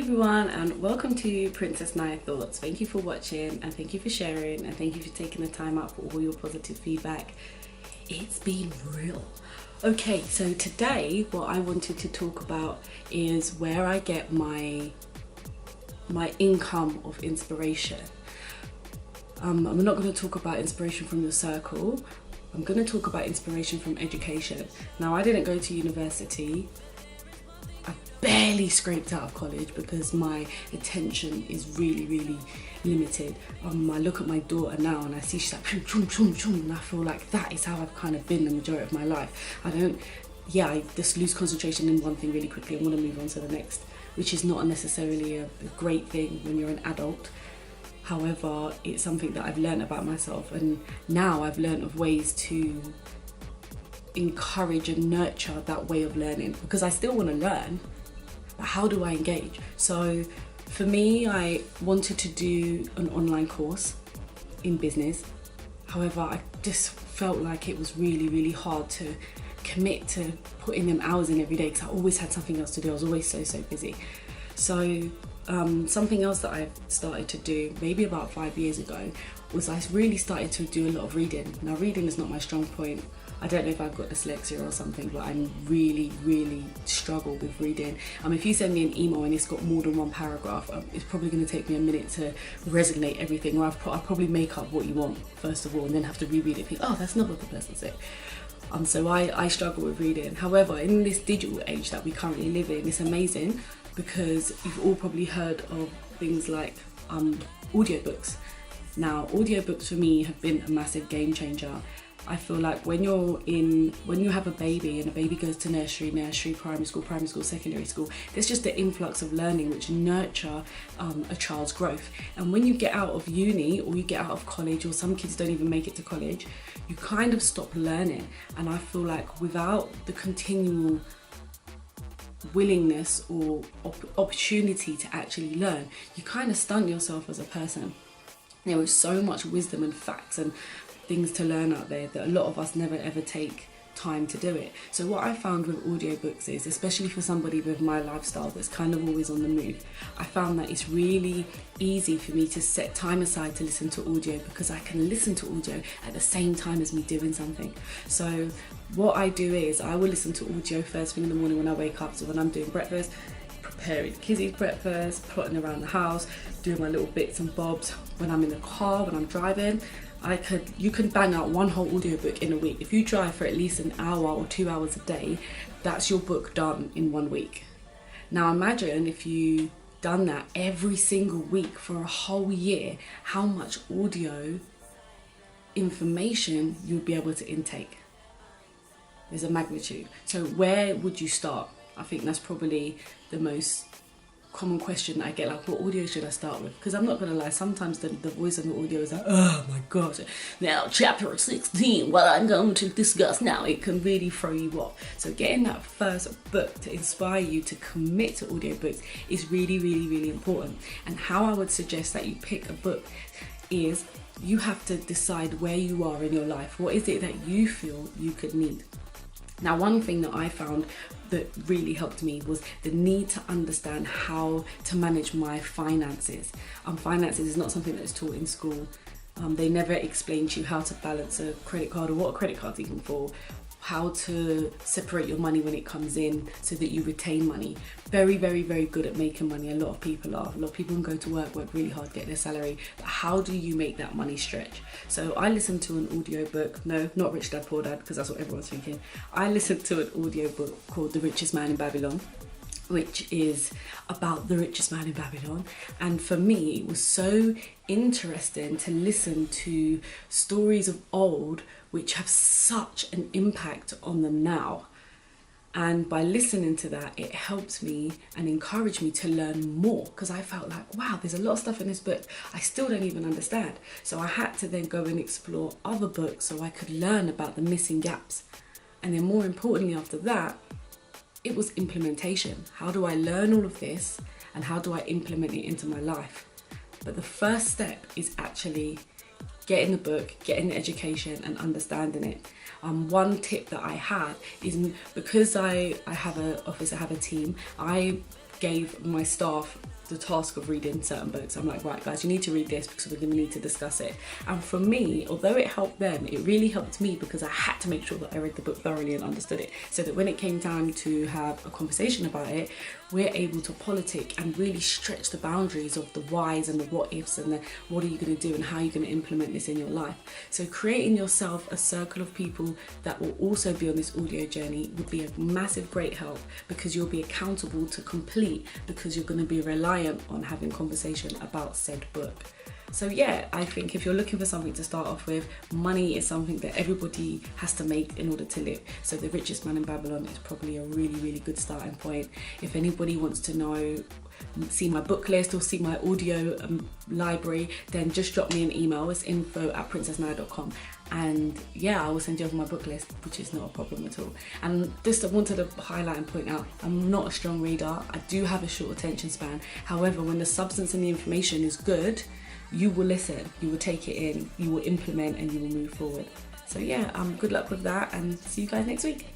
everyone, and welcome to Princessnyah Thoughts. Thank you for watching, and thank you for sharing, and thank you for taking the time out for all your positive feedback. It's been real. Okay, so today what I wanted to talk about is where I get my income of inspiration. I'm not going to talk about inspiration from your circle. I'm going to talk about inspiration from education. Now, I didn't go to university. I barely scraped out of college because my attention is really limited. I look at my daughter now and I see she's like chum chum chum, and I feel like that is how I've kind of been the majority of my life. I just lose concentration in one thing really quickly and want to move on to the next, which is not necessarily a great thing when you're an adult. However, it's something that I've learned about myself, and now I've learned of ways to encourage and nurture that way of learning, because I still want to learn, but how do I engage? So for me, I wanted to do an online course in business. However, I just felt like it was really hard to commit to putting them hours in every day because I always had something else to do. I was always so busy. So something else that I've started to do maybe about 5 years ago was I really started to do a lot of reading. Now, reading is not my strong point. I don't know if I've got dyslexia or something, but I really struggle with reading. If you send me an email and it's got more than one paragraph, it's probably going to take me a minute to resonate everything, or I'll probably make up what you want first of all and then have to reread it and think, oh, that's not what the person said. So I struggle with reading. However, in this digital age that we currently live in, it's amazing because you've all probably heard of things like audiobooks. Now, audiobooks for me have been a massive game changer. I feel like when you have a baby and a baby goes to nursery, primary school, secondary school, there's just the influx of learning which nurture a child's growth. And when you get out of uni or you get out of college, or some kids don't even make it to college, you kind of stop learning. And I feel like without the continual willingness or opportunity to actually learn, you kind of stunt yourself as a person. There is so much wisdom and facts and things to learn out there that a lot of us never ever take time to do it. So what I found with audiobooks is, especially for somebody with my lifestyle that's kind of always on the move, I found that it's really easy for me to set time aside to listen to audio, because I can listen to audio at the same time as me doing something. So what I do is I will listen to audio first thing in the morning when I wake up. So when I'm doing breakfast, preparing Kizzy's breakfast, plotting around the house, doing my little bits and bobs. When I'm in the car, when I'm driving, you can bang out one whole audiobook in a week. If you drive for at least an hour or 2 hours a day, that's your book done in 1 week. Now imagine if you done that every single week for a whole year, how much audio information you'd be able to intake. There's a magnitude. So where would you start? I think that's probably the most common question that I get, like, what audio should I start with? Because I'm not going to lie, sometimes the voice on the audio is like, oh my gosh, now chapter 16, what I'm going to discuss now, it can really throw you off. So getting that first book to inspire you to commit to audiobooks is really important. And how I would suggest that you pick a book is you have to decide where you are in your life. What is it that you feel you could need? Now, one thing that I found that really helped me was the need to understand how to manage my finances. Finances is not something that is taught in school. They never explain to you how to balance a credit card, or what a credit card's even for, how to separate your money when it comes in so that you retain money. Very good at making money. A lot of people are. A lot of people can go to work really hard, get their salary, but how do you make that money stretch? So I listened to an audiobook, no, not Rich Dad Poor Dad, because that's what everyone's thinking. I listened to an audiobook called The Richest Man in Babylon, which is about the richest man in Babylon. And for me, it was so interesting to listen to stories of old which have such an impact on the now. And by listening to that, it helped me and encouraged me to learn more, because I felt like, wow, there's a lot of stuff in this book I still don't even understand. So I had to then go and explore other books so I could learn about the missing gaps. And then more importantly after that, it was implementation. How do I learn all of this and how do I implement it into my life? But the first step is actually getting the book, getting the education and understanding it. One tip that I have is, because I have an office, I have a team, I gave my staff the task of reading certain books. I'm like, right guys, you need to read this because we're going to need to discuss it. And for me, although it helped them, it really helped me because I had to make sure that I read the book thoroughly and understood it, so that when it came time to have a conversation about it, we're able to politic and really stretch the boundaries of the whys and the what ifs and the what are you going to do and how you're going to implement this in your life. So creating yourself a circle of people that will also be on this audio journey would be a massive great help, because you'll be accountable to complete, because you're going to be reliant on having conversation about said book. So yeah, I think if you're looking for something to start off with, money is something that everybody has to make in order to live. So The Richest Man in Babylon is probably a really, really good starting point. If anybody wants to know, see my book list or see my audio library, then just drop me an email. It's info@princessnyah.com, and yeah, I will send you over my book list, which is not a problem at all. And just I wanted to highlight and point out, I'm not a strong reader. I do have a short attention span. However, when the substance and the information is good, you will listen, you will take it in, you will implement, and you will move forward. So yeah, good luck with that, and see you guys next week.